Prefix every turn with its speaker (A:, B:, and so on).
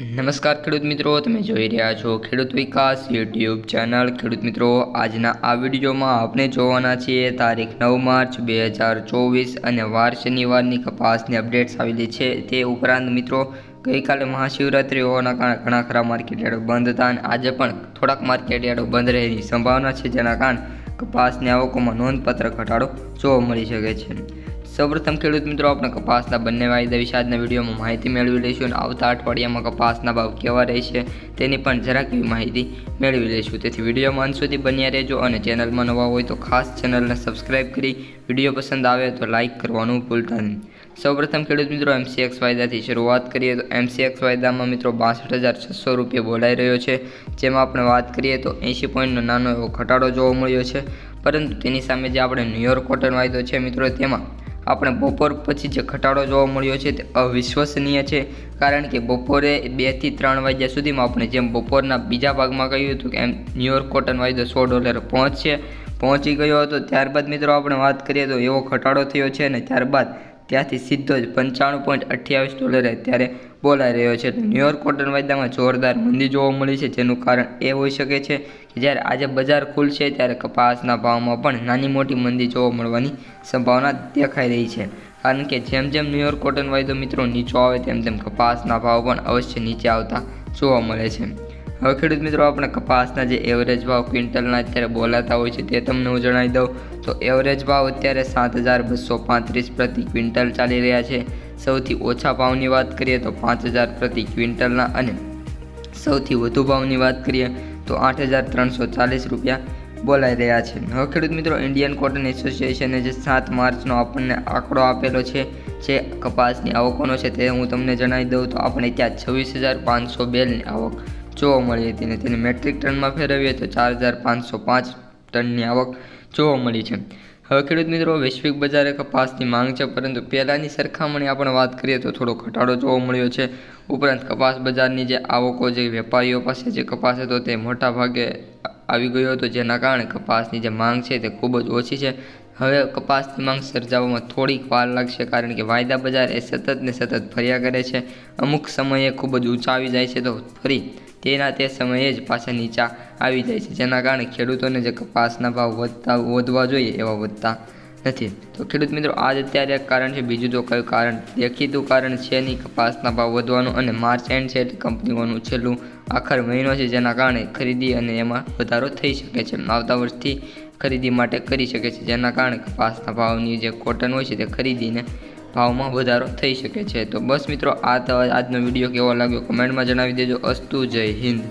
A: નમસ્કાર ખેડૂત મિત્રો, તમે જોઈ રહ્યા છો ખેડૂત વિકાસ યુટ્યુબ ચેનલ। ખેડૂત મિત્રો, આજના આ વિડીયોમાં આપણે જોવાના છીએ તારીખ 9 માર્ચ 2024 અને વાર શનિવારની કપાસની અપડેટ્સ આવેલી છે। તે ઉપરાંત મિત્રો ગઈકાલે મહાશિવરાત્રિ હોવાના કારણે ઘણા ખરા માર્કેટયાર્ડો બંધ હતા અને આજે પણ થોડાક માર્કેટયાર્ડો બંધ રહેવાની સંભાવના છે, જેના કારણે કપાસની આવકોમાં નોંધપાત્ર ઘટાડો જોવા મળી શકે છે। સૌપ્રથમ ખેડૂત મિત્રો, આપણે કપાસના બંને વાયદા વિશે આજના વિડીયોમાં માહિતી મેળવી લઈશું અને આવતા અઠવાડિયામાં કપાસના ભાવ કેવા રહેશે તેની પણ જરાક એવી માહિતી મેળવી લઈશું। તેથી વિડીયોમાં અંત સુધી બન્યા રહેજો અને ચેનલમાં નવા હોય તો ખાસ ચેનલને સબસ્ક્રાઈબ કરી વિડીયો પસંદ આવે તો લાઇક કરવાનું ભૂલતા નહીં। સૌપ્રથમ ખેડૂત મિત્રો, MCX વાયદાથી શરૂઆત કરીએ તો MCX વાયદામાં મિત્રો 62,600 રૂપિયા બોલાઈ રહ્યો છે, જેમાં આપણે વાત કરીએ તો 80 પોઈન્ટનો નાનો એવો ઘટાડો જોવા મળ્યો છે। પરંતુ તેની સામે જે આપણે ન્યુયોર્ક કોટન વાયદો છે મિત્રો, તેમાં આપણે બપોર પછી જે ઘટાડો જોવા મળ્યો છે તે અવિશ્વસનીય છે, કારણ કે બપોરે 2 થી 3 વાગ્યા સુધીમાં આપણે જેમ બપોરના બીજા ભાગમાં કહ્યું હતું કે એમ ન્યુયોર્ક કોટન વાયદો $100 પહોંચી ગયો હતો। ત્યારબાદ મિત્રો આપણે વાત કરીએ તો એવો ઘટાડો થયો છે અને ત્યારબાદ ત્યાંથી સીધો જ $95.28 અત્યારે બોલાઈ રહ્યો છે। ન્યુયોર્ક કોટન વાયદામાં જોરદાર મંદી જોવા મળી છે, જેનું કારણ એ હોઈ શકે છે કે જ્યારે આજે બજાર ખુલશે ત્યારે કપાસના ભાવમાં પણ નાની મોટી મંદી જોવા મળવાની સંભાવના દેખાઈ રહી છે, કારણ કે જેમ જેમ ન્યુયોર્ક કોટન વાયદો મિત્રો નીચો આવે તેમ તેમ કપાસના ભાવ પણ અવશ્ય નીચે આવતા જોવા મળે છે। હવે ખેડૂત મિત્રો, આપણે કપાસના જે એવરેજ ભાવ ક્વિન્ટલના અત્યારે બોલાતા હોય છે તે તમને હું જણાવી દઉં તો એવરેજ ભાવ અત્યારે 7,235 પ્રતિ ક્વિન્ટલ ચાલી રહ્યા છે। સૌથી ઓછા ભાવની વાત કરીએ તો 5,000 પ્રતિ ક્વિન્ટલના અને સૌથી વધુ ભાવની વાત કરીએ તો 8,340 રૂપિયા બોલાઈ રહ્યા છે। હવે ખેડૂત મિત્રો, ઇન્ડિયન કોટન એસોસિએશને જે 7 માર્ચનો આપણને આંકડો આપેલો છે જે કપાસની આવકોનો છે તે હું તમને જણાવી દઉં તો આપણે ત્યાં 26,500 બેલની આવક જોવા મળી હતી અને તેને મેટ્રિક ટનમાં ફેરવીએ તો 4,505 ટનની આવક જોવા મળી છે। હવે ખેડૂત મિત્રો, વૈશ્વિક બજારે કપાસની માંગ છે, પરંતુ પહેલાંની સરખામણી આપણે વાત કરીએ તો થોડો ઘટાડો જોવા મળ્યો છે। ઉપરાંત કપાસ બજારની જે આવકો જે વેપારીઓ પાસે જે કપાસ હતો તે મોટા ભાગે આવી ગયો હતો, જેના કારણે કપાસની જે માંગ છે તે ખૂબ જ ઓછી છે। હવે કપાસની માંગ સર્જાવામાં થોડીક વાર લાગશે, કારણ કે વાયદા બજાર એ સતત ને સતત ફર્યા કરે છે। અમુક સમયે ખૂબ જ ઊંચા આવી જાય છે તો ફરી તે સમયે જ પાછા નીચા આવી જાય છે, જેના કારણે ખેડૂતોને જે કપાસના ભાવ વધવા જોઈએ એવા વધતા નથી। તો ખેડૂત મિત્રો, આ જ અત્યારે એક કારણ છે, બીજું તો કયું કારણ દેખીતું કારણ છે નહીં કપાસના ભાવ વધવાનું, અને માર્ચ એન્ડ છે એટલે કંપનીઓનું છેલ્લું આખર મહિનો છે, જેના કારણે ખરીદી અને એમાં વધારો થઈ શકે છે। આવતા વર્ષથી ખરીદી માટે કરી શકે છે, જેના કારણે કપાસના ભાવની જે કોટન હોય છે તે ખરીદીને ભાવમાં વધારો થઈ શકે છે। તો બસ મિત્રો, આ તો આજનો વિડીયો કેવો લાગ્યો કમેન્ટમાં જણાવી દેજો। અસ્તુ, જય હિન્દ।